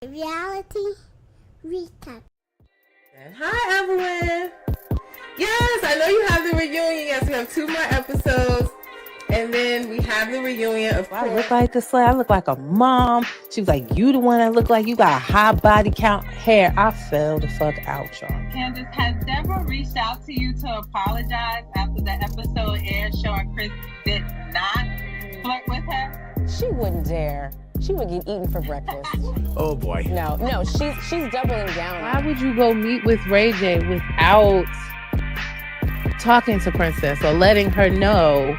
Reality recap. Hi, Evelyn. Yes, I know you have the reunion. Yes, we have 2 more episodes. And then we have the reunion, of course. I look like the slut. I look like a mom. She was like, you the one that look like you got a high body count hair. I fell the fuck out, y'all. Candace, has Deborah reached out to you to apologize after the episode aired showing Chris did not flirt with her? She wouldn't dare. She would get eaten for breakfast. Oh boy. No, she's doubling down. Why would you go meet with Ray J without talking to Princess or letting her know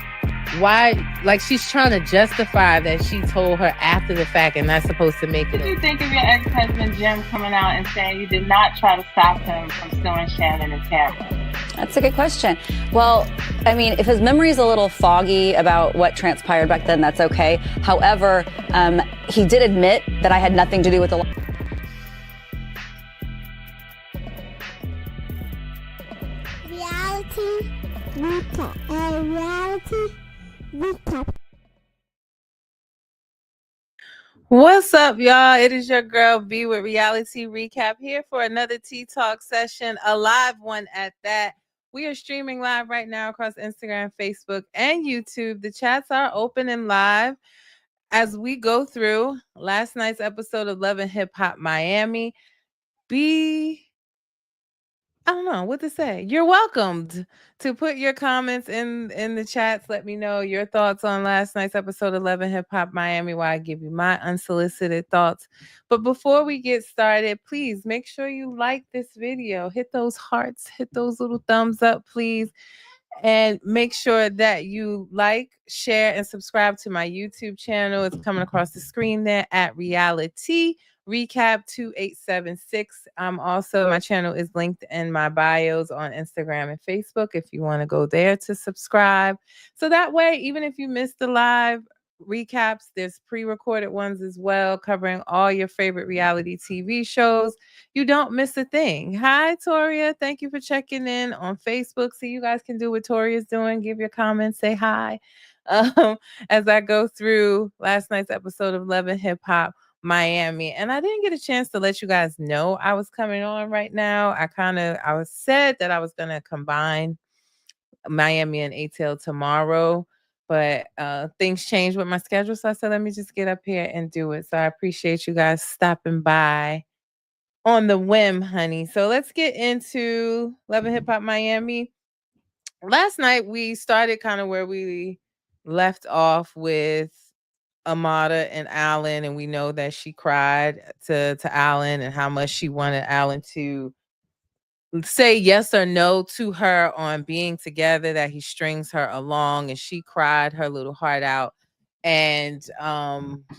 why? Like, she's trying to justify that she told her after the fact and not supposed to make it. What do you think of your ex-husband Jim coming out and saying you did not try to stop him from suing Shannon and Tamara? That's a good question. Well, I mean, if his memory is a little foggy about what transpired back then, that's okay. However, he did admit that I had nothing to do with the... Reality recap. Reality recap. What's up, y'all? It is your girl B with Reality Recap here for another Tea Talk session, a live one at that. We are streaming live right now across Instagram, Facebook, and YouTube. The chats are open and live as we go through last night's episode of Love and Hip Hop Miami. I don't know what to say. You're welcomed to put your comments in the chats. Let me know your thoughts on last night's episode of Love and Hip Hop Miami, while I give you my unsolicited thoughts. But before we get started, please make sure you like this video. Hit those hearts, hit those little thumbs up, please. And make sure that you like, share, and subscribe to my YouTube channel. It's coming across the screen there at Reality Recap 2876. Also, my channel is linked in my bios on Instagram and Facebook if you want to go there to subscribe. So that way, even if you missed the live recaps, there's pre-recorded ones as well, covering all your favorite reality TV shows. You don't miss a thing. Hi, Toria. Thank you for checking in on Facebook. So you guys can do what Toria's doing. Give your comments, say hi. As I go through last night's episode of Love and Hip Hop Miami. And I didn't get a chance to let you guys know I was coming on right now. I was said that I was going to combine Miami and ATL tomorrow, but things changed with my schedule. So I said, let me just get up here and do it. So I appreciate you guys stopping by on the whim, honey. So let's get into Love and Hip Hop Miami. Last night we started kind of where we left off with Amada and Alan, and we know that she cried to Alan and how much she wanted Alan to say yes or no to her on being together, that he strings her along, and she cried her little heart out. And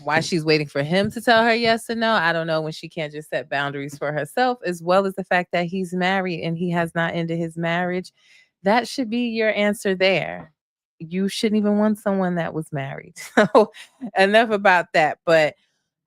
why she's waiting for him to tell her yes or no, I don't know, when she can't just set boundaries for herself, as well as the fact that he's married and he has not ended his marriage. That should be your answer there. You shouldn't even want someone that was married. So enough about that. But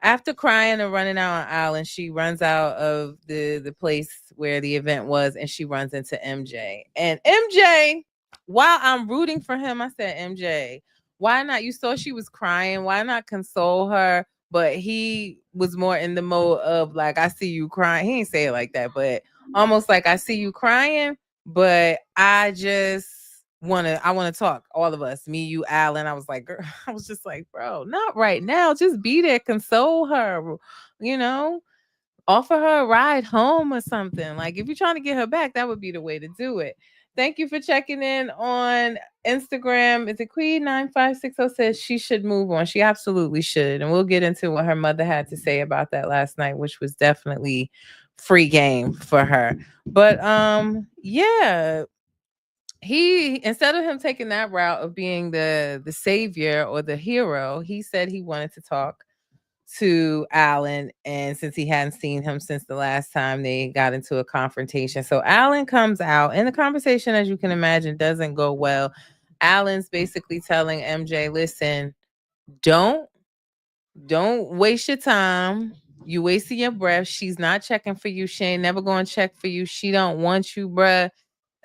after crying and running out on Island, she runs out of the place where the event was, and she runs into MJ. And MJ, while I'm rooting for him, I said, MJ, why not? You saw she was crying. Why not console her? But he was more in the mode of like, I see you crying. He didn't say it like that, but almost like, I see you crying, but I want to talk, all of us, me, you, Alan. I was like, girl, I was just like, bro, not right now. Just be there, console her, offer her a ride home or something. Like, if you're trying to get her back, that would be the way to do it. Thank you for checking in on Instagram. Is it Queen9560 says she should move on? She absolutely should. And we'll get into what her mother had to say about that last night, which was definitely free game for her. But yeah, he, instead of him taking that route of being the savior or the hero, he said he wanted to talk to Alan, and since he hadn't seen him since the last time they got into a confrontation. So Alan comes out, and the conversation, as you can imagine, doesn't go well. Alan's basically telling MJ, listen, don't waste your time. You wasting your breath. She's not checking for you. She ain't never going to check for you. She don't want you, bruh.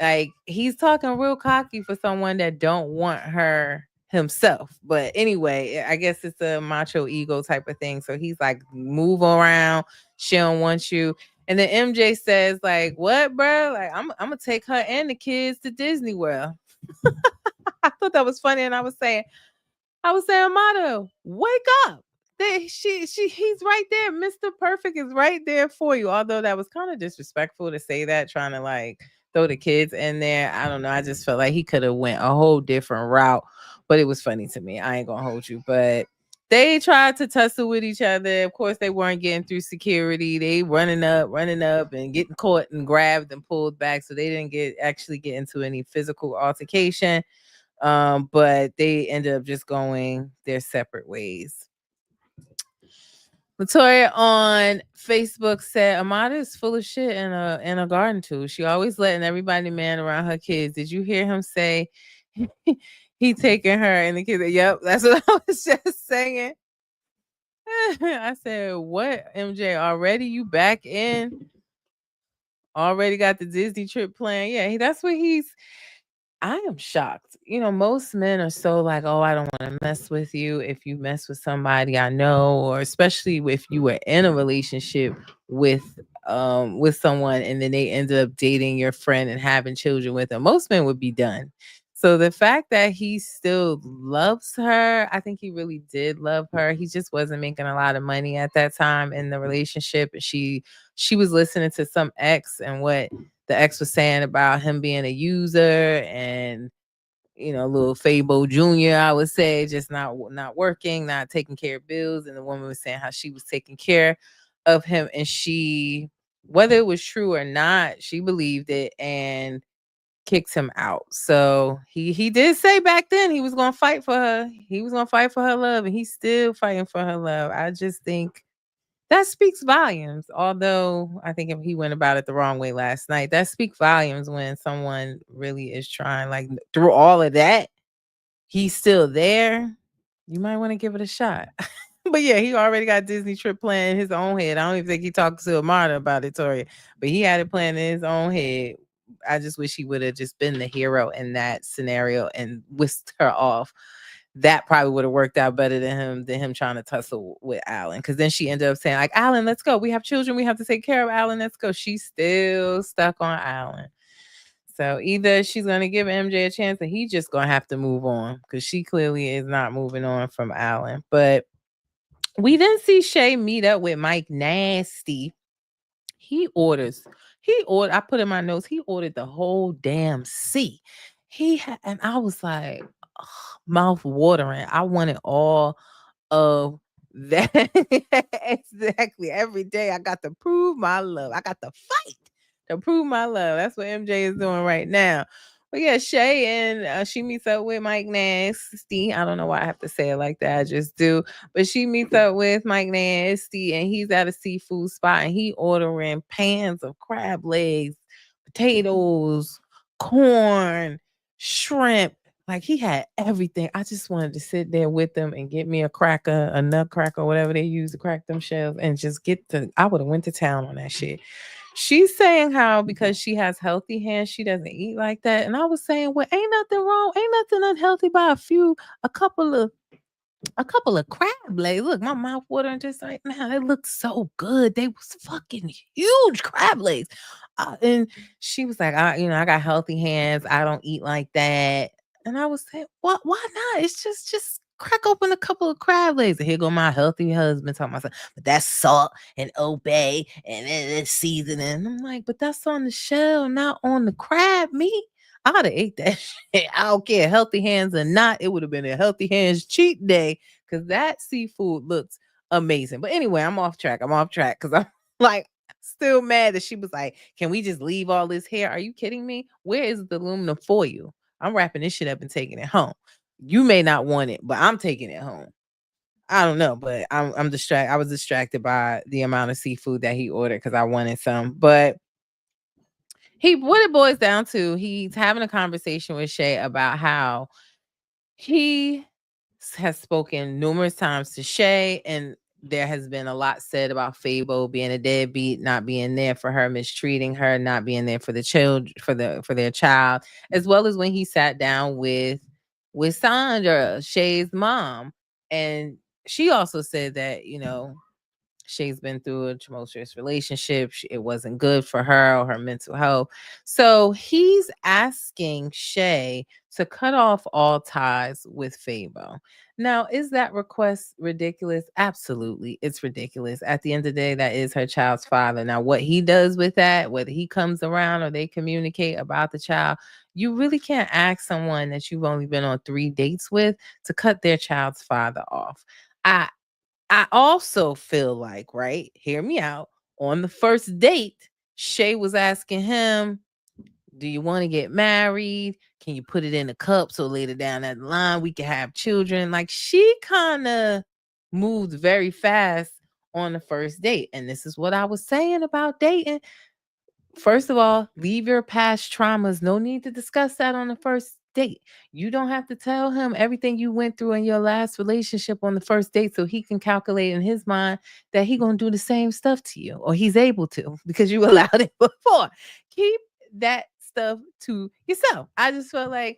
Like, he's talking real cocky for someone that don't want her himself. But anyway, I guess it's a macho ego type of thing. So he's like, move around. She don't want you. And then MJ says, like, what, bro? Like, I'm gonna take her and the kids to Disney World. I thought that was funny, and I was saying, Amato, wake up. He's right there. Mr. Perfect is right there for you. Although that was kind of disrespectful to say that, trying to like throw the kids in there. I don't know. I just felt like he could have went a whole different route, but it was funny to me. I ain't gonna hold you, but they tried to tussle with each other. Of course, they weren't getting through security. They running up, and getting caught and grabbed and pulled back. So they didn't actually get into any physical altercation. But they ended up just going their separate ways. Latoya on Facebook said Amada is full of shit in a garden tool. She always letting everybody man around her kids. Did you hear him say he taking her and the kids? Yep, that's what I was just saying. I said, what, MJ? Already you back in? Already got the Disney trip planned? Yeah, that's what he's. I am shocked. You know, most men are so like, oh, I don't want to mess with you. If you mess with somebody I know, or especially if you were in a relationship with someone and then they ended up dating your friend and having children with them, most men would be done. So the fact that he still loves her, I think he really did love her. He just wasn't making a lot of money at that time in the relationship. She was listening to some ex and what the ex was saying about him being a user and, you know, little Fabo Jr., I would say, just not working, not taking care of bills. And the woman was saying how she was taking care of him, and she, whether it was true or not, she believed it and kicked him out. So he did say back then he was gonna fight for her. He was gonna fight for her love, and he's still fighting for her love. I just think that speaks volumes. Although I think if he went about it the wrong way last night, that speaks volumes when someone really is trying, like through all of that, he's still there. You might want to give it a shot. But yeah, he already got Disney trip planned in his own head. I don't even think he talked to Amada about it, Tori, but he had it planned in his own head. I just wish he would have just been the hero in that scenario and whisked her off. That probably would have worked out better than him trying to tussle with Alan. Because then she ended up saying, like, Alan, let's go. We have children. We have to take care of Alan. Let's go. She's still stuck on Alan. So either she's going to give MJ a chance, or he just going to have to move on, because she clearly is not moving on from Alan. But we then see Shay meet up with Mike Nasty. I put in my notes, he ordered the whole damn sea. And I was like, mouth watering. I wanted all of that. Exactly. Every day I got to prove my love. I got to fight to prove my love. That's what MJ is doing right now. But yeah, Shay and she meets up with Mike Nasty. I don't know why I have to say it like that. I just do. But she meets up with Mike Nasty, and he's at a seafood spot, and he ordering pans of crab legs, potatoes, corn, shrimp. Like, he had everything. I just wanted to sit there with them and get me a cracker, a nutcracker, whatever they use to crack them shells, and just I would have went to town on that shit. She's saying how because she has healthy hands, she doesn't eat like that. And I was saying, well, ain't nothing wrong, ain't nothing unhealthy by a couple of crab legs. Look, my mouth watering just right now. They look so good. They was fucking huge crab legs. And she was like, I got healthy hands. I don't eat like that. And I was saying, what? Why not? It's just crack open a couple of crab legs. And here go my healthy husband talking about, but that's salt and obey and it's seasoning. And I'm like, but that's on the shell, not on the crab meat. I'd have ate that shit. I don't care, healthy hands or not. It would have been a healthy hands cheat day, because that seafood looks amazing. But anyway, I'm off track because I'm like still mad that she was like, can we just leave all this here? Are you kidding me? Where is the aluminum foil? I'm wrapping this shit up and taking it home. You may not want it, but I'm taking it home. I don't know, but I'm distracted. I was distracted by the amount of seafood that he ordered because I wanted some. But what it boils down to, he's having a conversation with Shay about how he has spoken numerous times to Shay, and there has been a lot said about Fabo being a deadbeat, not being there for her, mistreating her, not being there for the child, for their child, as well as when he sat down with with Sandra, Shay's mom. And she also said that, Shay's been through a tumultuous relationship. It wasn't good for her or her mental health. So he's asking Shay to cut off all ties with Fabo. Now, is that request ridiculous? Absolutely. It's ridiculous. At the end of the day, that is her child's father. Now, what he does with that, whether he comes around or they communicate about the child, you really can't ask someone that you've only been on 3 dates with to cut their child's father off. I also feel like, right? Hear me out. On the first date, Shay was asking him, do you want to get married? Can you put it in a cup so later down that line we can have children? Like, she kind of moved very fast on the first date. And this is what I was saying about dating. First of all, leave your past traumas. No need to discuss that on the first date. You don't have to tell him everything you went through in your last relationship on the first date so he can calculate in his mind that he going to do the same stuff to you, or he's able to because you allowed it before. Keep that stuff to yourself. I just felt like,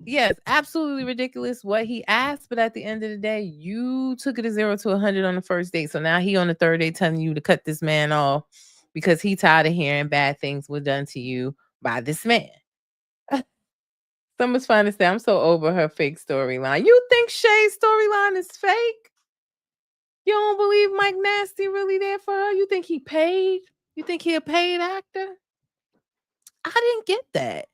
yes, absolutely ridiculous what he asked, but at the end of the day, you took it a 0 to 100 on the first date. So now he on the third date telling you to cut this man off because he tired of hearing bad things were done to you by this man. Someone's trying to say, I'm so over her fake storyline. You think Shay's storyline is fake? You don't believe Mike Nasty really there for her? You think he paid? You think he a paid actor? I didn't get that.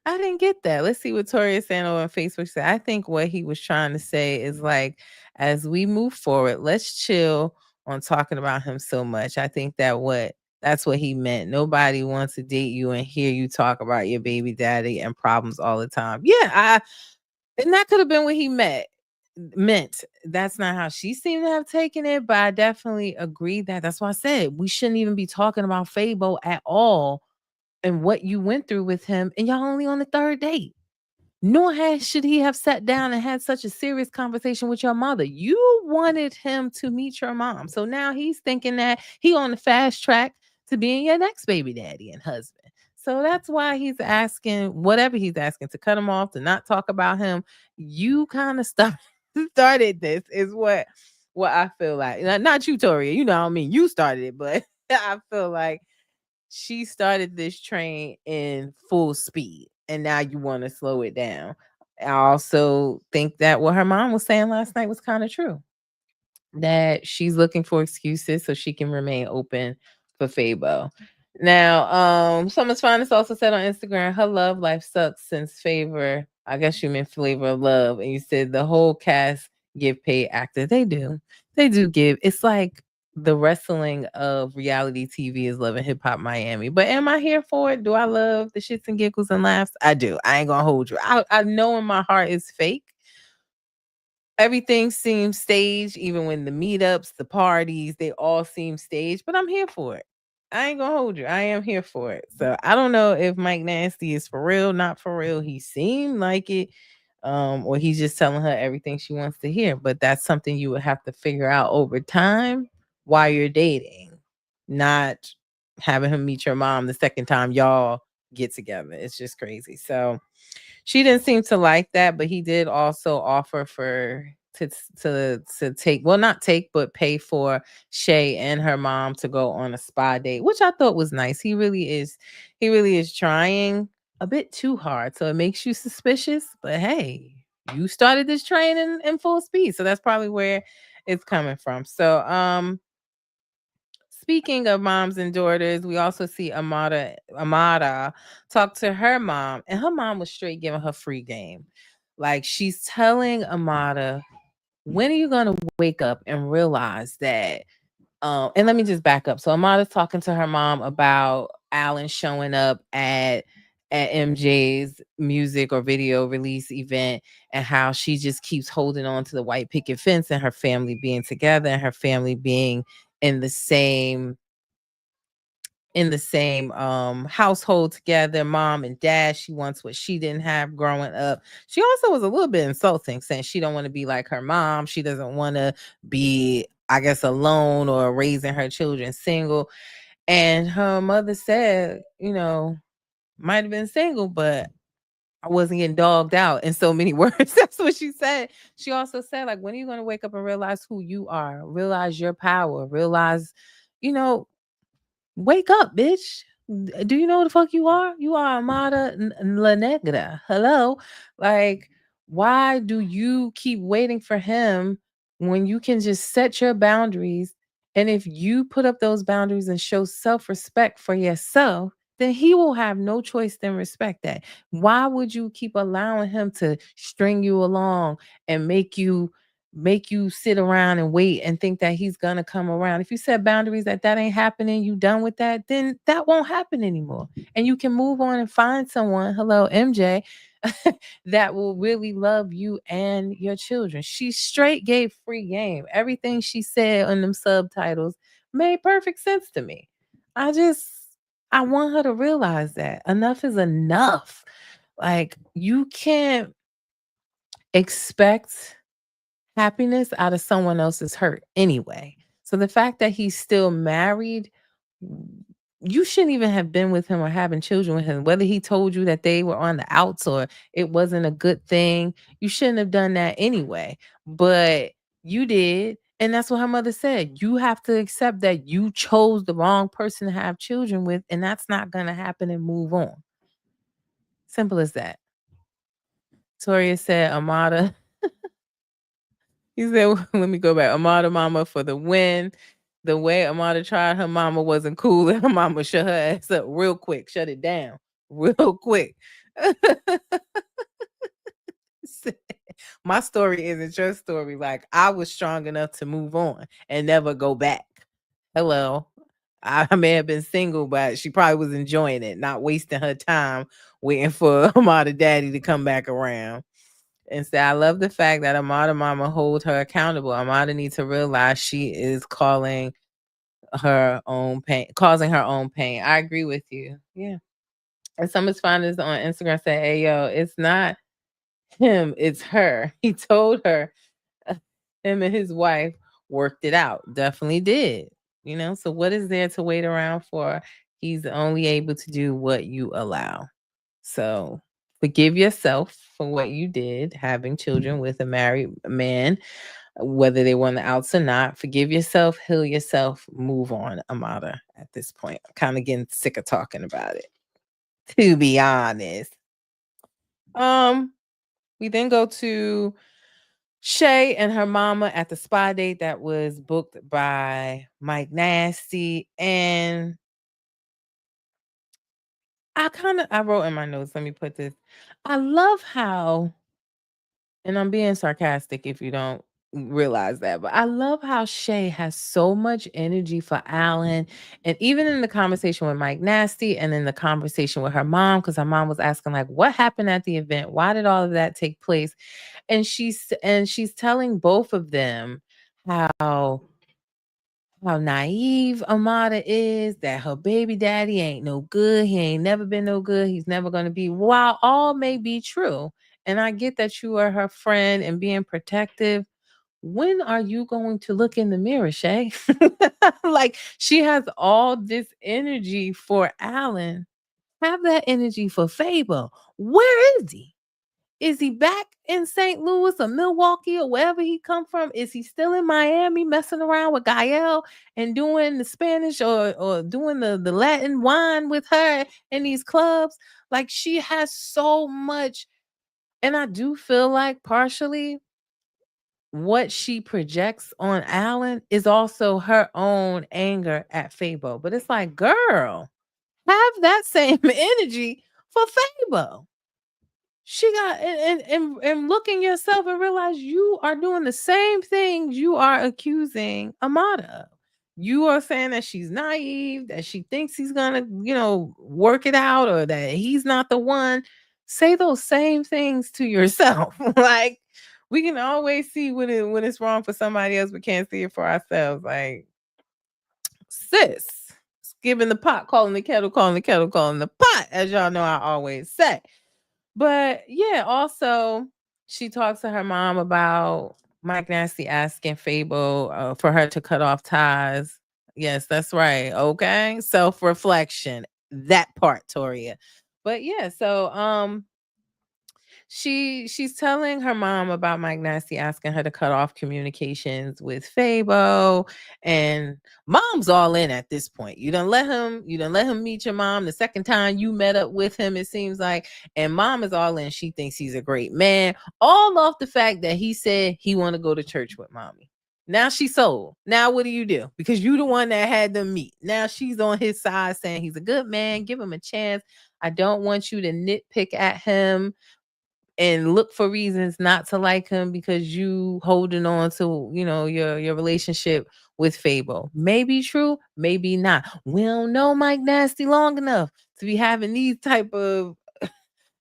I didn't get that. Let's see what Tori is saying over on Facebook said. I think what he was trying to say is like, as we move forward, let's chill on talking about him so much. I think that's what he meant. Nobody wants to date you and hear you talk about your baby daddy and problems all the time. Yeah, and that could have been what he meant. That's not how she seemed to have taken it, but I definitely agree that's why I said we shouldn't even be talking about Fabo at all and what you went through with him, and y'all only on the third date. Nor should he have sat down and had such a serious conversation with your mother. You wanted him to meet your mom. So now he's thinking that he on the fast track to being your next baby daddy and husband. So that's why he's asking whatever he's asking to cut him off, to not talk about him. You kind of started this is what I feel like. Not you, Toria. You know what I mean? You started it, but I feel like she started this train in full speed and now you want to slow it down. I also think that what her mom was saying last night was kind of true. That she's looking for excuses so she can remain open for Fabo. Now, someone's finest also said on Instagram, her love life sucks since Favor. I guess you meant Flavor of Love. And you said the whole cast give paid actors. They do. They do give. It's like the wrestling of reality TV is Love and Hip Hop Miami. But am I here for it? Do I love the shits and giggles and laughs? I do. I ain't gonna hold you. I know in my heart it's fake. Everything seems staged, even when the meetups, the parties, they all seem staged, but I'm here for it. I ain't gonna hold you. I am here for it. So I don't know if Mike Nasty is for real, not for real. He seemed like it. Or he's just telling her everything she wants to hear. But that's something you would have to figure out over time while you're dating, not having him meet your mom the second time y'all get together. It's just crazy. So she didn't seem to like that, but he did also offer to take, well, not take, but pay for Shay and her mom to go on a spa date, which I thought was nice. He really is trying a bit too hard. So it makes you suspicious, but hey, you started this train in full speed. So that's probably where it's coming from. So speaking of moms and daughters, we also see Amada talk to her mom, and her mom was straight giving her free game. Like, she's telling Amada, when are you gonna wake up and realize that? And let me just back up. So Amada's talking to her mom about Alan showing up at MJ's music or video release event, and how she just keeps holding on to the white picket fence and her family being together and her family being in the same household together, mom and dad. She wants what she didn't have growing up. She also was a little bit insulting, saying she don't want to be like her mom. She doesn't want to be, I guess, alone or raising her children single. And her mother said, might have been single, but I wasn't getting dogged out in so many words. That's what she said. She also said, like, when are you going to wake up and realize who you are? Realize your power. Realize, you know, wake up, bitch. Do you know what the fuck you are? You are Amada La Negra. Hello. Like, why do you keep waiting for him when you can just set your boundaries? And if you put up those boundaries and show self respect for yourself, then he will have no choice than respect that. Why would you keep allowing him to string you along and make you sit around and wait and think that he's gonna come around? If you set boundaries that ain't happening, you done with that, then that won't happen anymore. And you can move on and find someone, hello, MJ, that will really love you and your children. She straight gave free game. Everything she said on them subtitles made perfect sense to me. I want her to realize that enough is enough. Like, you can't expect happiness out of someone else's hurt anyway. So the fact that he's still married, you shouldn't even have been with him or having children with him. Whether he told you that they were on the outs or it wasn't a good thing, you shouldn't have done that anyway. But you did. And that's what her mother said. You have to accept that you chose the wrong person to have children with, and that's not going to happen, and move on. Simple as that. Toria said, Amada. He said, let me go back. Amada mama for the win. The way Amada tried her mama wasn't cool. And her mama shut her ass up real quick. Shut it down real quick. My story isn't your story. Like, I was strong enough to move on and never go back. Hello. I may have been single, but she probably was enjoying it, not wasting her time waiting for Amada daddy to come back around. And say, I love the fact that Amada mama hold her accountable. Amada needs to realize she is causing her own pain. I agree with you. Yeah. And some responders on Instagram say, hey, yo, it's not him, it's her. He told her him and his wife worked it out. Definitely did. So what is there to wait around for? He's only able to do what you allow. So forgive yourself for what you did, having children with a married man, whether they were on the outs or not. Forgive yourself, heal yourself, move on, Amada, at this point. I'm kind of getting sick of talking about it, to be honest. We then go to Shay and her mama at the spa date that was booked by Mike Nasty. And I wrote in my notes, let me put this. I love how, and I'm being sarcastic if you don't realize that, but I love how Shay has so much energy for Alan. And even in the conversation with Mike Nasty and in the conversation with her mom, because her mom was asking, like, what happened at the event? Why did all of that take place? And she's telling both of them how naive Amada is, that her baby daddy ain't no good. He ain't never been no good. He's never going to be. While all may be true, and I get that you are her friend and being protective, when are you going to look in the mirror, Shay? Like, she has all this energy for Alan. Have that energy for Fable. Where is he? Is he back in St. Louis or Milwaukee or wherever he come from? Is he still in Miami messing around with Gael and doing the Spanish or doing the Latin wine with her in these clubs? Like, she has so much. And I do feel like partially what she projects on Alan is also her own anger at Fabo. But it's like, girl, have that same energy for Fabo. She got and look in yourself and realize you are doing the same things you are accusing Amada of. You are saying that she's naive, that she thinks he's gonna, work it out, or that he's not the one. Say those same things to yourself. Like, we can always see when it's wrong for somebody else, but can't see it for ourselves. Like, sis, giving the pot, calling the kettle, calling the kettle, calling the pot, as y'all know I always say. But yeah, also she talks to her mom about Mike Nasty asking Fable for her to cut off ties. Yes, that's right. Okay. Self-reflection. That part, Toria. But yeah, so she's telling her mom about Mike Nasty asking her to cut off communications with Fabo, and mom's all in at this point. You don't let him meet your mom the second time you met up with him, it seems like, and mom is all in. She thinks he's a great man, all off the fact that he said he want to go to church with mommy. Now she's sold. Now what do you do? Because you the one that had them meet. Now she's on his side saying he's a good man. Give him a chance. I don't want you to nitpick at him and look for reasons not to like him because you holding on to, your relationship with Fabo. Maybe true, maybe not. We don't know Mike Nasty long enough to be having these type of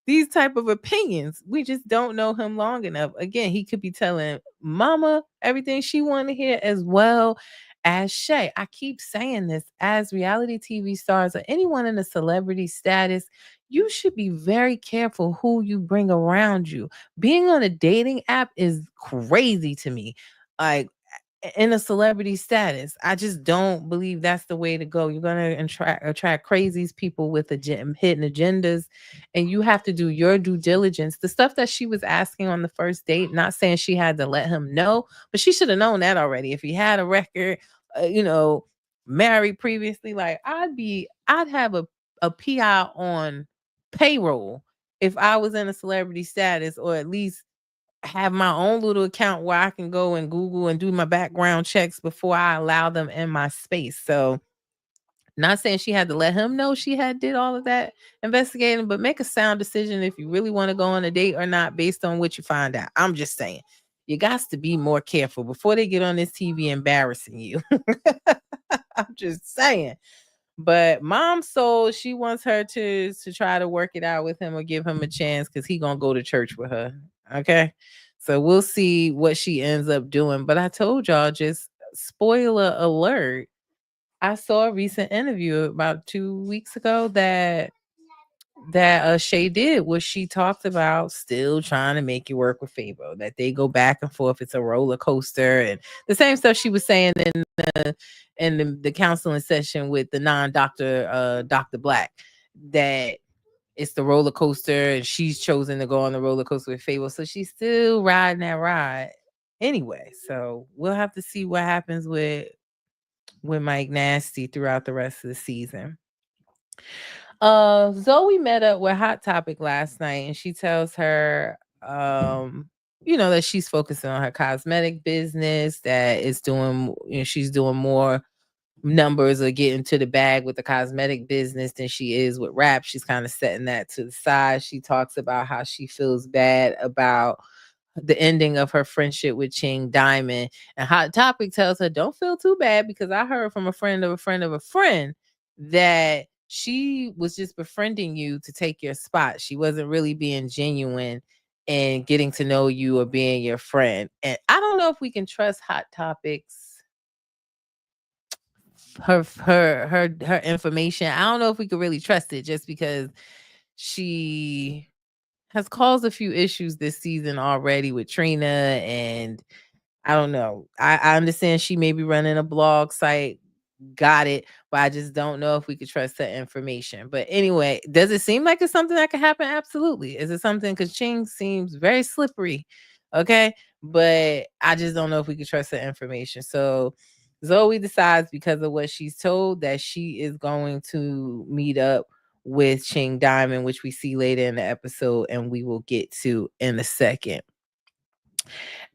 opinions. We just don't know him long enough. Again, he could be telling mama everything she want to hear as well as Shay. I keep saying this, as reality TV stars or anyone in a celebrity status, you should be very careful who you bring around you. Being on a dating app is crazy to me. Like, in a celebrity status, I just don't believe that's the way to go. You're gonna attract crazies, people with hidden agendas, and you have to do your due diligence. The stuff that she was asking on the first date, not saying she had to let him know, but she should have known that already. If he had a record, married previously, like I'd have a PI on payroll if I was in a celebrity status, or at least have my own little account where I can go and Google and do my background checks before I allow them in my space. So, not saying she had to let him know she had did all of that investigating, but make a sound decision if you really want to go on a date or not based on what you find out. I'm just saying, you got to be more careful before they get on this TV embarrassing you. I'm just saying. But mom soul, she wants her to try to work it out with him or give him a chance because he gonna go to church with her. Okay. So we'll see what she ends up doing. But I told y'all, just spoiler alert, I saw a recent interview about 2 weeks ago that Shay did, where she talked about still trying to make it work with Fabo, that they go back and forth. It's a roller coaster, and the same stuff she was saying in the counseling session with the non-doctor, Dr. Black, that it's the roller coaster and she's chosen to go on the roller coaster with Fabo. So she's still riding that ride anyway. So we'll have to see what happens with Mike Nasty throughout the rest of the season. Zoe met up with Hot Topic last night, and she tells her that she's focusing on her cosmetic business, that it's doing, she's doing more numbers or getting to the bag with the cosmetic business than she is with rap. She's kind of setting that to the side. She talks about how she feels bad about the ending of her friendship with Ching Diamond, and Hot Topic tells her, don't feel too bad, because I heard from a friend of a friend of a friend that she was just befriending you to take your spot. She wasn't really being genuine and getting to know you or being your friend. And I don't know if we can trust Hot Topic's her information. I don't know if we could really trust it, just because she has caused a few issues this season already with Trina, and I don't know. I understand she may be running a blog site. Got it. But I just don't know if we could trust that information. But anyway, does it seem like it's something that could happen? Absolutely. Is it something? Because Ching seems very slippery. Okay. But I just don't know if we could trust that information. So Zoe decides, because of what she's told, that she is going to meet up with Ching Diamond, which we see later in the episode, and we will get to in a second.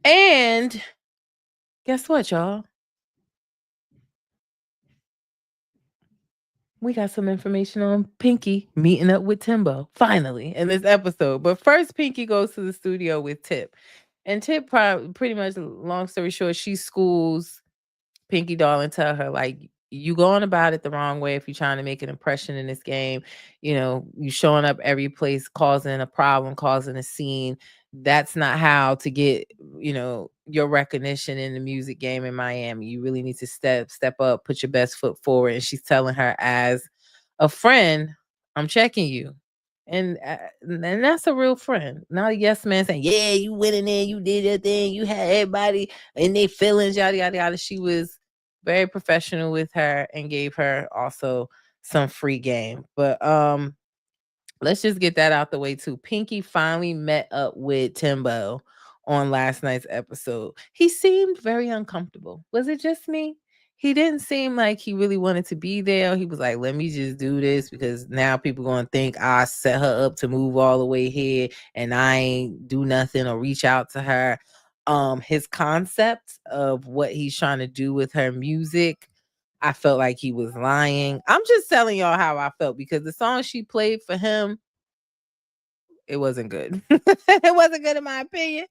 And guess what, y'all? We got some information on Pinky meeting up with Timbo, finally, in this episode. But first, Pinky goes to the studio with Tip. And Tip, pretty much, long story short, she schools Pinky Doll and tell her, like, you going about it the wrong way if you're trying to make an impression in this game. You showing up every place, causing a problem, causing a scene. That's not how to get, your recognition in the music game in Miami. You really need to step up, put your best foot forward. And she's telling her, as a friend, I'm checking you. And that's a real friend, not a yes man saying, yeah, you went in there, you did your thing, you had everybody in their feelings, yada, yada, yada. She was very professional with her and gave her also some free game. But let's just get that out the way too. Pinky finally met up with Timbo on last night's episode. He seemed very uncomfortable. Was it just me? He didn't seem like he really wanted to be there. He was like, let me just do this because now people going to think I set her up to move all the way here and I ain't do nothing or reach out to her. His concept of what he's trying to do with her music, I felt like he was lying. I'm just telling y'all how I felt because the song she played for him, it wasn't good. It wasn't good in my opinion.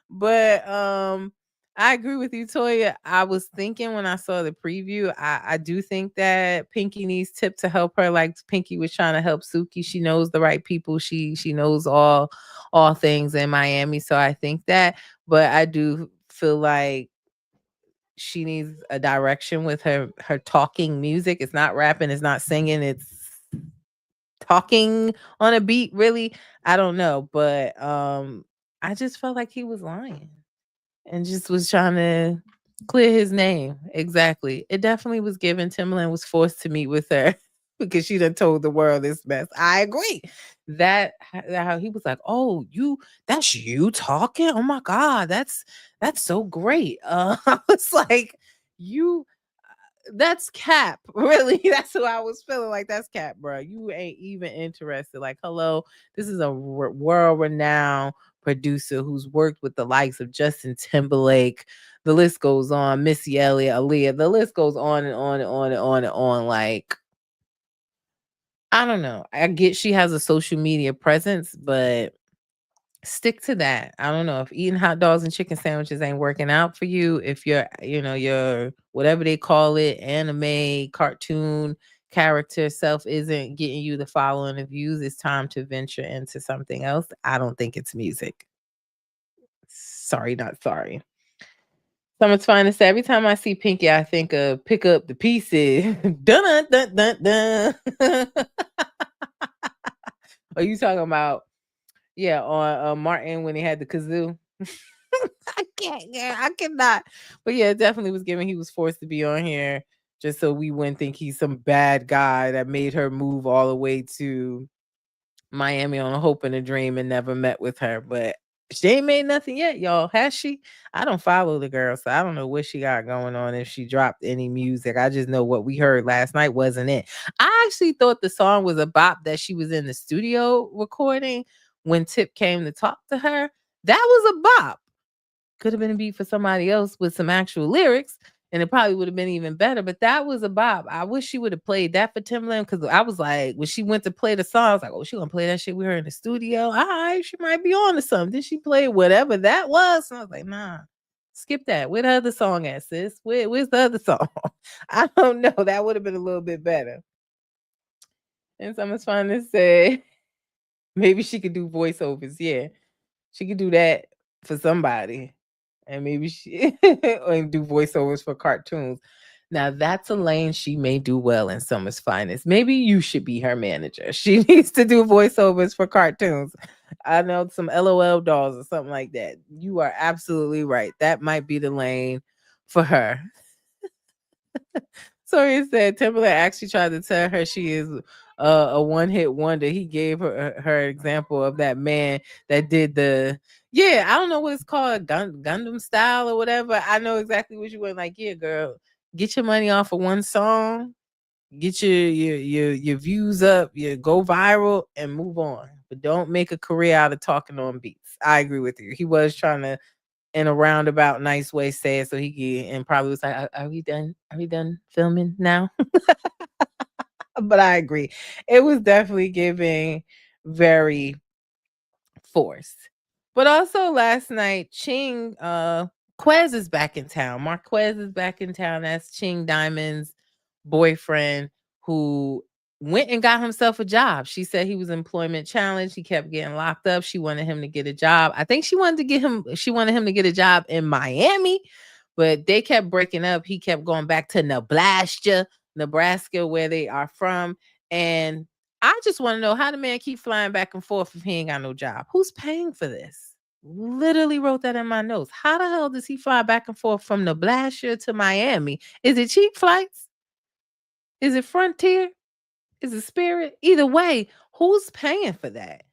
But I agree with you, Toya. I was thinking when I saw the preview, I do think that Pinky needs Tip to help her, like Pinky was trying to help Suki. She knows the right people. She knows all things in Miami. So I think that, but I do feel like she needs a direction with her talking music. It's not rapping, it's not singing, it's talking on a beat, really. I don't know, but I just felt like he was lying and just was trying to clear his name. Exactly. It definitely was given. Timbaland was forced to meet with her because she done told the world this mess. I agree. That how he was like, oh, that's you talking? Oh my God, that's so great. I was like, you that's cap. Really, that's who I was feeling like. That's cap, bro. You ain't even interested. Like, hello, this is a world-renowned producer who's worked with the likes of Justin Timberlake. The list goes on. Missy Elliott, Aaliyah. The list goes on and on and on and on and on. Like, I don't know. I get she has a social media presence, but stick to that. I don't know if eating hot dogs and chicken sandwiches ain't working out for you. If your whatever they call it, anime, cartoon character self isn't getting you the following of views, it's time to venture into something else. I don't think it's music. Sorry, not sorry. Someone's fine to say every time I see Pinky, I think of pick up the pieces. Dun dun dun dun. Are you talking about? Yeah, on Martin when he had the kazoo. I can't, yeah, I cannot. But yeah, it definitely was given. He was forced to be on here just so we wouldn't think he's some bad guy that made her move all the way to Miami on a hope and a dream and never met with her. But she ain't made nothing yet, y'all. Has she? I don't follow the girl, so I don't know what she got going on if she dropped any music. I just know what we heard last night wasn't it. I actually thought the song was a bop that she was in the studio recording when Tip came to talk to her. That was a bop. Could have been a beat for somebody else with some actual lyrics, and it probably would have been even better. But that was a bop. I wish she would have played that for Timbaland because I was like, when she went to play the song, I was like, oh, she gonna play that shit with her in the studio. All right, she might be on to something. Did she play whatever that was? And I was like, nah, skip that. Where the other song at, sis? Where's the other song? I don't know. That would have been a little bit better. And someone's trying to say maybe she could do voiceovers. Yeah, she could do that for somebody. And maybe she or do voiceovers for cartoons. Now that's a lane she may do well in Summer's Finest. Maybe you should be her manager. She needs to do voiceovers for cartoons. I know some LOL dolls or something like that. You are absolutely right. That might be the lane for her. So he said Timberlake actually tried to tell her she is a one-hit wonder. He gave her example of that man that did I don't know what it's called, Gundam style or whatever. I know exactly what you went like. Yeah, girl, get your money off of one song, get your views up, you go viral, and move on. But don't make a career out of talking on beats. I agree with you. He was trying to in a roundabout nice way say it so he could and probably was like, are we done? Are we done filming now? But I agree. It was definitely giving very forced. But also last night, Quez is back in town. Marquez is back in town. That's Ching Diamond's boyfriend who went and got himself a job. She said he was employment challenged. He kept getting locked up. She wanted him to get a job. I think she wanted him to get a job in Miami, but they kept breaking up. He kept going back to Nebraska, where they are from. And I just want to know how the man keep flying back and forth if he ain't got no job. Who's paying for this? Literally wrote that in my notes. How the hell does he fly back and forth from Nebraska to Miami? Is it cheap flights? Is it Frontier? Is it Spirit? Either way, Who's paying for that?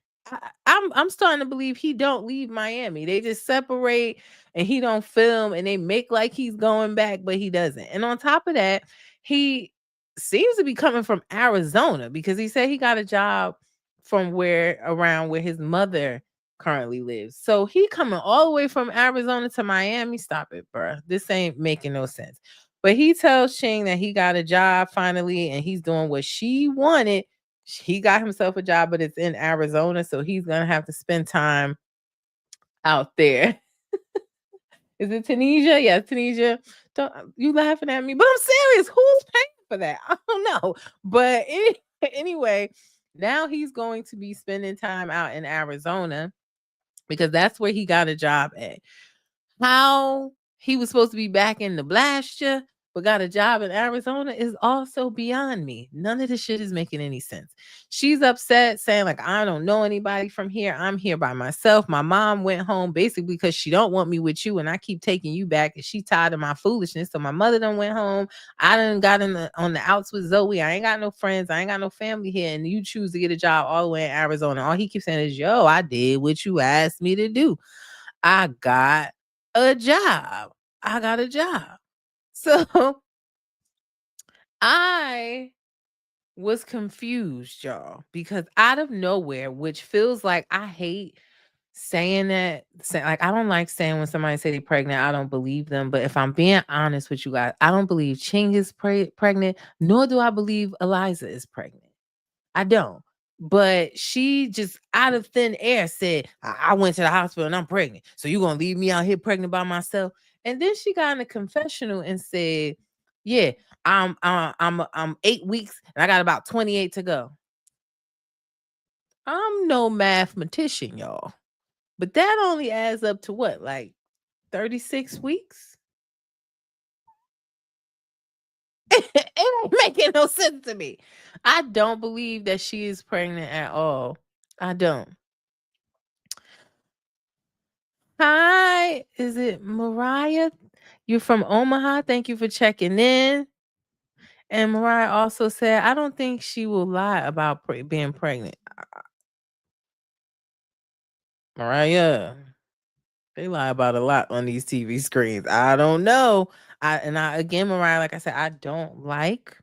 I'm starting to believe he don't leave Miami. They just separate and he don't film and they make like he's going back, but he doesn't. And on top of that, he seems to be coming from Arizona because he said he got a job from around where his mother currently lives. So he coming all the way from Arizona to Miami. Stop it, bruh. This ain't making no sense. But he tells Shing that he got a job finally and he's doing what she wanted. He got himself a job, but it's in Arizona, so he's gonna have to spend time out there. Is it Tunisia? Yeah, Tunisia. Don't you laughing at me? But I'm serious. Who's paying for that? I don't know. But anyway, now he's going to be spending time out in Arizona because that's where he got a job at. How he was supposed to be back in Nebraska, but got a job in Arizona is also beyond me. None of this shit is making any sense. She's upset, saying like, I don't know anybody from here. I'm here by myself. My mom went home basically because she don't want me with you, and I keep taking you back, and she tired of my foolishness. So my mother done went home. I done got on the outs with Zoe. I ain't got no friends. I ain't got no family here, and you choose to get a job all the way in Arizona. All he keeps saying is, yo, I did what you asked me to do. I got a job. I got a job. So I was confused, y'all, because out of nowhere, which feels like I hate saying that, like I don't like saying when somebody say they're pregnant, I don't believe them. But if I'm being honest with you guys, I don't believe Ching is pregnant, nor do I believe Eliza is pregnant. I don't. But she just out of thin air said, I went to the hospital and I'm pregnant. So you gonna leave me out here pregnant by myself? And then she got in a confessional and said, yeah, I'm 8 weeks and I got about 28 to go. I'm no mathematician, y'all. But that only adds up to what, like 36 weeks? It ain't making no sense to me. I don't believe that she is pregnant at all. I don't. Hi, is it Mariah? You're from Omaha. Thank you for checking in. And Mariah also said, I don't think she will lie about being pregnant. Mariah, they lie about a lot on these TV screens. I don't know. Again, Mariah, like I said, I don't like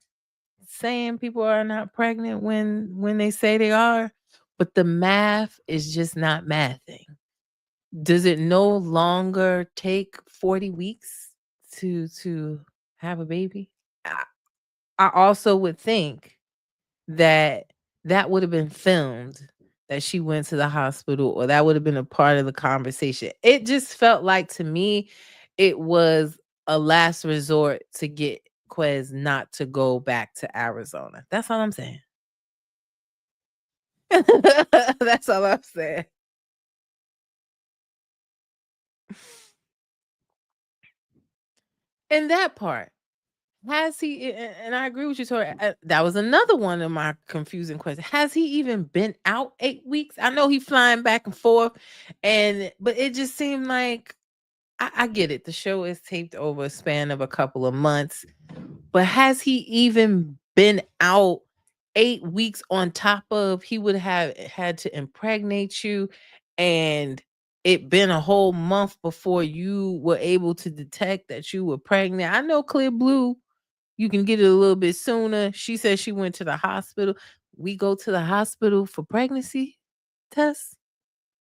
saying people are not pregnant when they say they are, but the math is just not mathing. Does it no longer take 40 weeks to have a baby? I also would think that would have been filmed, that she went to the hospital, or that would have been a part of the conversation. It just felt like to me it was a last resort to get Quez not to go back to Arizona. That's all I'm saying. That's all I'm saying. And that part, has he, and I agree with you, Tori, that was another one of my confusing questions. Has he even been out 8 weeks? I know he's flying back and forth, but it just seemed like, I get it. The show is taped over a span of a couple of months, but has he even been out 8 weeks on top of he would have had to impregnate you and it been a whole month before you were able to detect that you were pregnant? I know Clear Blue, you can get it a little bit sooner. She said she went to the hospital. We go to the hospital for pregnancy tests.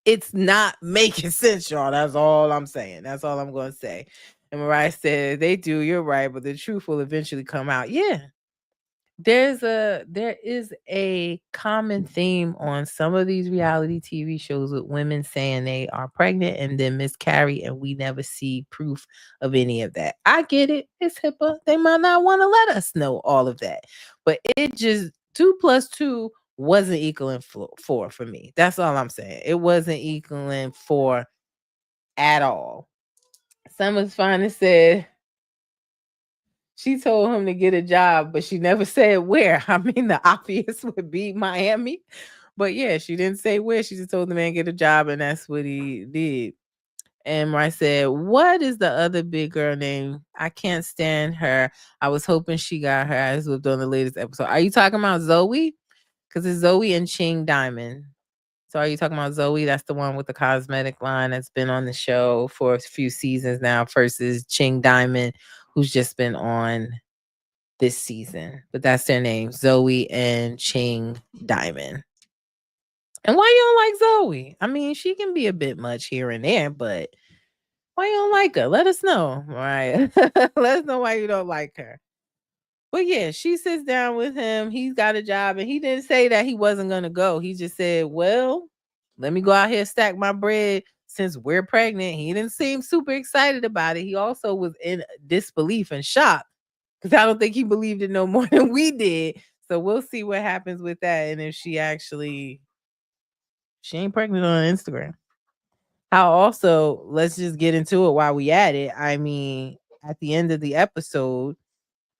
It's not making sense, y'all. That's all I'm saying. That's all I'm going to say. And Mariah said, they do, you're right, but the truth will eventually come out. Yeah. There is a common theme on some of these reality TV shows with women saying they are pregnant and then miscarry, and we never see proof of any of that. I get it. It's HIPAA. They might not want to let us know all of that. But it just 2 plus 2 wasn't equaling 4 for me. That's all I'm saying. It wasn't equaling 4 at all. Summer's Finest said she told him to get a job, but she never said where. I mean, the obvious would be Miami. But yeah, she didn't say where. She just told the man get a job, and that's what he did. And Mariah said, what is the other big girl name? I can't stand her. I was hoping she got her ass whipped on the latest episode. Are you talking about Zoe? because it's Zoe and Ching Diamond. So are you talking about Zoe? That's the one with the cosmetic line that's been on the show for a few seasons now, versus Ching Diamond, who's just been on this season. But that's their name, Zoe and Ching Diamond. And why you don't like Zoe? I mean, she can be a bit much here and there, but why you don't like her? Let us know. All right. Let us know why you don't like her. But yeah, she sits down with him. He's got a job, and he didn't say that he wasn't going to go. He just said, well, let me go out here and stack my bread since we're pregnant. He didn't seem super excited about it. He also was in disbelief and shock because I don't think he believed it no more than we did. So we'll see what happens with that. And if she ain't pregnant on Instagram. How also, let's just get into it while we at it. I mean, at the end of the episode,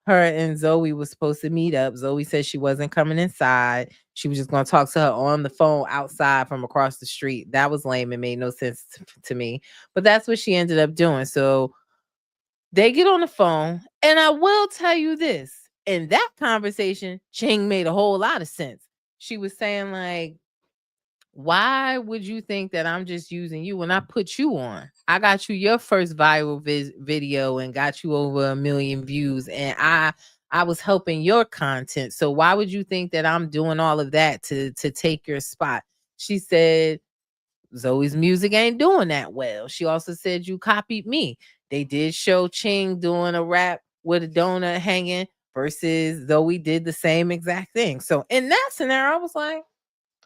her and Zoe was supposed to meet up. Zoe said she wasn't coming inside. She was just going to talk to her on the phone outside from across the street. That was lame and made no sense to me. But that's what she ended up doing. So they get on the phone. And I will tell you this. In that conversation, Ching made a whole lot of sense. She was saying like, why would you think that I'm just using you when I put you on? I got you your first viral video and got you over 1 million views, and I was helping your content. So why would you think that I'm doing all of that to take your spot? She said Zoe's music ain't doing that well. She also said you copied me. They did show Ching doing a rap with a donut hanging versus Zoe did the same exact thing. So in that scenario, I was like,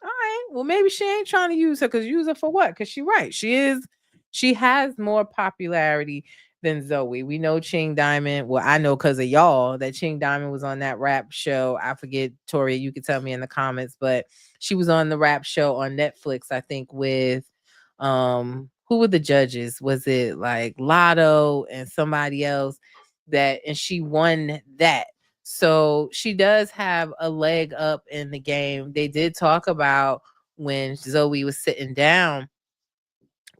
all right, well, maybe she ain't trying to use her, because use her for what? Because she right. She has more popularity than Zoe. We know Ching Diamond. Well, I know because of y'all that Ching Diamond was on that rap show. I forget, Tori, you could tell me in the comments, but she was on the rap show on Netflix, I think, with who were the judges? Was it like Lotto and somebody else and she won that. So she does have a leg up in the game. They did talk about when Zoe was sitting down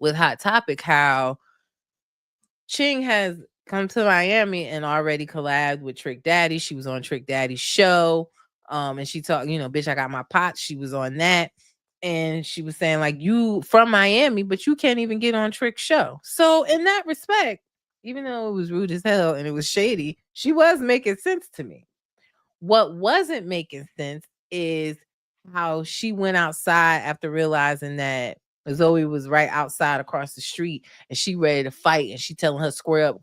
with Hot Topic how Ching has come to Miami and already collabed with Trick Daddy. She was on Trick Daddy's show. And she talked, bitch, I got my pots. She was on that. And she was saying, like, you from Miami, but you can't even get on Trick's show. So in that respect, even though it was rude as hell and it was shady, she was making sense to me. What wasn't making sense is how she went outside after realizing that Zoe was right outside across the street and she ready to fight, and she telling her square up,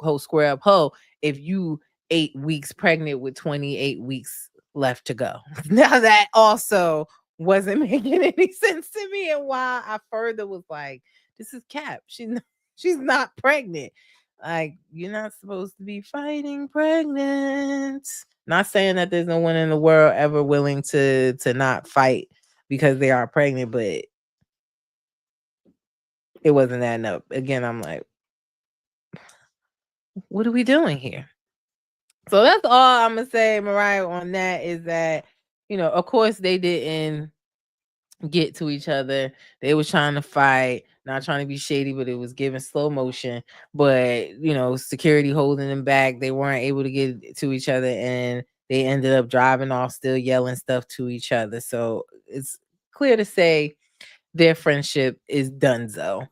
ho, if you 8 weeks pregnant with 28 weeks left to go. Now that also wasn't making any sense to me, and why I further was like, this is cap. She's not pregnant. Like, you're not supposed to be fighting pregnant. Not saying that there's no one in the world ever willing to not fight because they are pregnant, but it wasn't adding up. Again, I'm like, what are we doing here? So that's all I'm gonna say, Mariah, on that is that, of course they didn't get to each other. They was trying to fight, not trying to be shady, but it was given slow motion. But security holding them back. They weren't able to get to each other, and they ended up driving off, still yelling stuff to each other. So it's clear to say their friendship is donezo.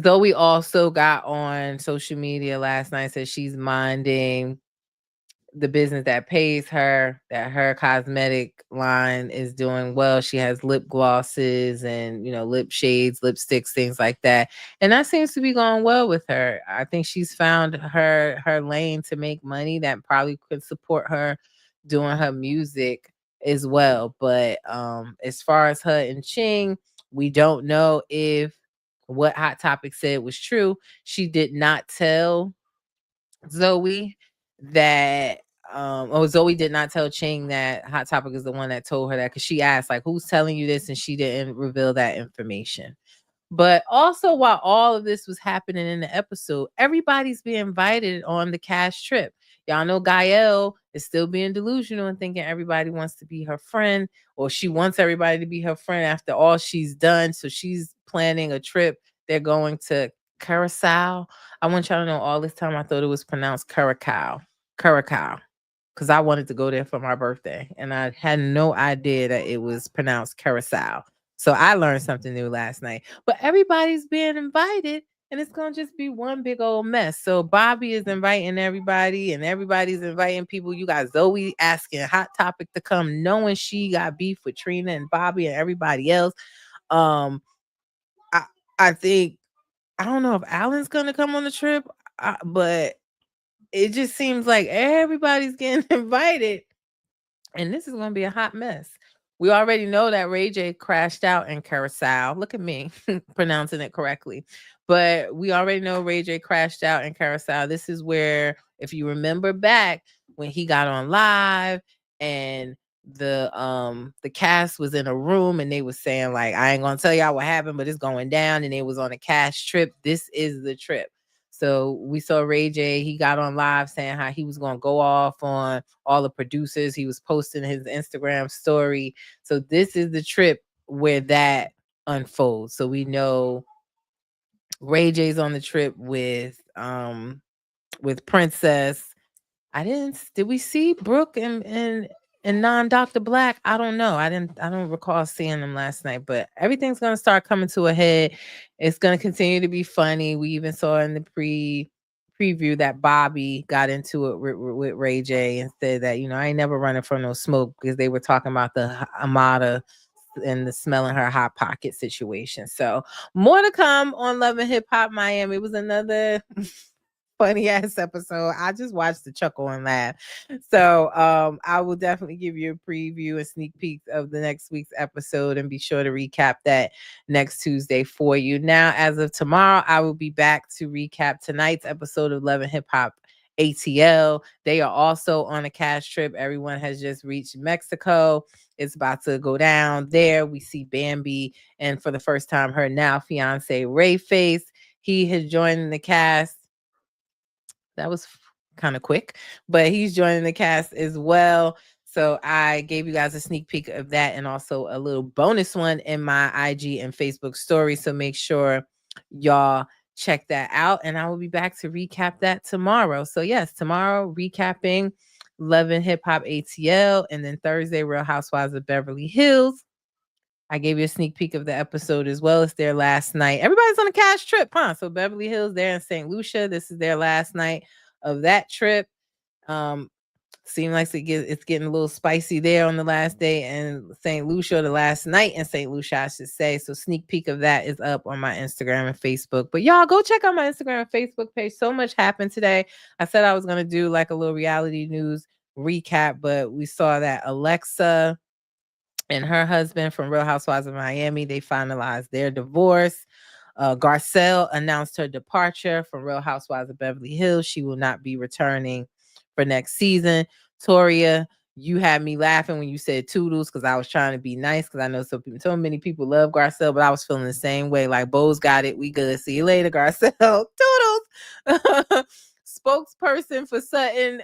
Zoe also got on social media last night, said she's minding the business that pays her, that her cosmetic line is doing well. She has lip glosses and, lip shades, lipsticks, things like that. And that seems to be going well with her. I think she's found her lane to make money that probably could support her doing her music as well. But as far as her and Ching, we don't know if what Hot Topic said was true. She did not tell Zoe that Zoe did not tell Ching that Hot Topic is the one that told her that, because she asked, like, who's telling you this, and she didn't reveal that information. But also, while all of this was happening in the episode, everybody's being invited on the cash trip. Y'all know Gael is still being delusional and thinking everybody wants to be her friend, or she wants everybody to be her friend after all she's done. So she's planning a trip. They're going to Curacao. I want y'all to know, all this time I thought it was pronounced Curacao. Curacao. because I wanted to go there for my birthday, and I had no idea that it was pronounced Curacao. So I learned something new last night. But everybody's being invited, and it's gonna just be one big old mess. So Bobby is inviting everybody, and everybody's inviting people. You got Zoe asking Hot Topic to come, knowing she got beef with Trina and Bobby and everybody else. Um, I I think I don't know if Alan's gonna come on the trip, but it just seems like everybody's getting invited, and this is going to be a hot mess. We already know that Ray J crashed out in Curacao. Look at me pronouncing it correctly. But we already know Ray J crashed out in Curacao. This is where, if you remember back when he got on live and the cast was in a room and they was saying like, I ain't gonna tell y'all what happened, but it's going down, and it was on a cast trip. This is the trip. So we saw Ray J, he got on live saying how he was going to go off on all the producers. He was posting his Instagram story. So this is the trip where that unfolds. So we know Ray J's on the trip with Princess. Did we see Brooke and non-Dr. Black? I don't know. I don't recall seeing them last night, but everything's going to start coming to a head. It's going to continue to be funny. We even saw in the preview that Bobby got into it with Ray J and said that, I ain't never running from no smoke, because they were talking about the Amada and the smelling her hot pocket situation. So more to come on Love and Hip Hop Miami. It was another funny ass episode. I just watched the chuckle and laugh. So I will definitely give you a preview and sneak peek of the next week's episode, and be sure to recap that next Tuesday for you. Now, as of tomorrow, I will be back to recap tonight's episode of Love and Hip Hop ATL. They are also on a cash trip. Everyone has just reached Mexico. It's about to go down there. We see Bambi, and for the first time, her now fiance Ray Face. He has joined the cast. That was kind of quick, but he's joining the cast as well. So I gave you guys a sneak peek of that, and also a little bonus one in my IG and Facebook story. So make sure y'all check that out, and I will be back to recap that tomorrow. So yes, tomorrow recapping Love and Hip Hop ATL, and then Thursday Real Housewives of Beverly Hills. I gave you a sneak peek of the episode as well. It's their last night. Everybody's on a cash trip, huh? So Beverly Hills, they're in St. Lucia. This is their last night of that trip. Seems like it's getting a little spicy there on the last day in St. Lucia, the last night in St. Lucia, I should say. So sneak peek of that is up on my Instagram and Facebook. But y'all go check out my Instagram and Facebook page. So much happened today. I said I was going to do like a little reality news recap, but we saw that Alexa and her husband from Real Housewives of Miami, they finalized their divorce. Garcelle announced her departure from Real Housewives of Beverly Hills. She will not be returning for next season. Toria, you had me laughing when you said toodles, because I was trying to be nice, because I know so many people love Garcelle, but I was feeling the same way. Like, Bo's got it. We good. See you later, Garcelle. Toodles. Spokesperson for Sutton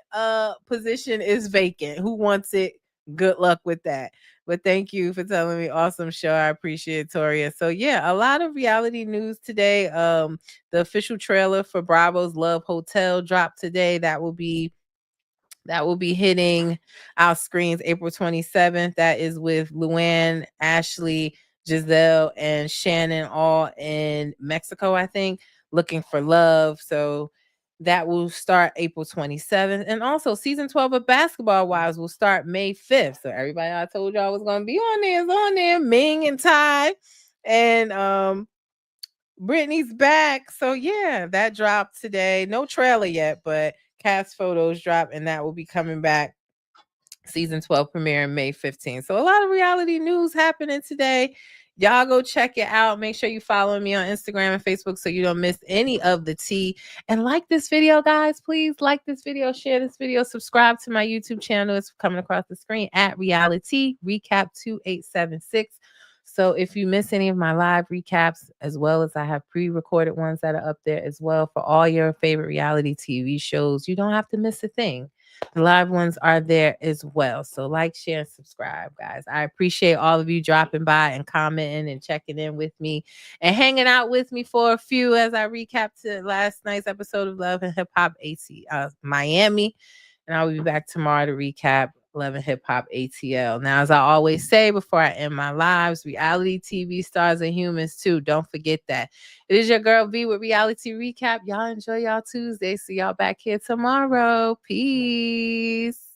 position is vacant. Who wants it? Good luck with that. But thank you for telling me. Awesome show. I appreciate it, Toria. So yeah, a lot of reality news today. The official trailer for Bravo's Love Hotel dropped today. That will be hitting our screens April 27th. That is with Luann, Ashley, Giselle, and Shannon, all in Mexico, I think, looking for love. So that will start April 27th. And also season 12 of Basketball Wives will start May 5th. So everybody I told y'all was going to be on there is on there. Ming and Ty. And Brittany's back. So yeah, that dropped today. No trailer yet, but cast photos drop, and that will be coming back. Season 12 premiere May 15th. So a lot of reality news happening today. Y'all go check it out. Make sure you follow me on Instagram and Facebook so you don't miss any of the tea. And like this video, guys. Please like this video, share this video, subscribe to my YouTube channel. It's coming across the screen at Reality Recap 2876. So if you miss any of my live recaps, as well as I have pre-recorded ones that are up there as well for all your favorite reality TV shows, you don't have to miss a thing. The live ones are there as well. So like, share, and subscribe, guys. I appreciate all of you dropping by and commenting and checking in with me and hanging out with me for a few as I recap to last night's episode of Love and Hip Hop AC Miami. And I'll be back tomorrow to recap Love and Hip Hop ATL. Now, as I always say before I end my lives, reality TV stars and humans too. Don't forget that. It is your girl V with Reality Recap. Y'all enjoy y'all Tuesday. See y'all back here tomorrow. Peace.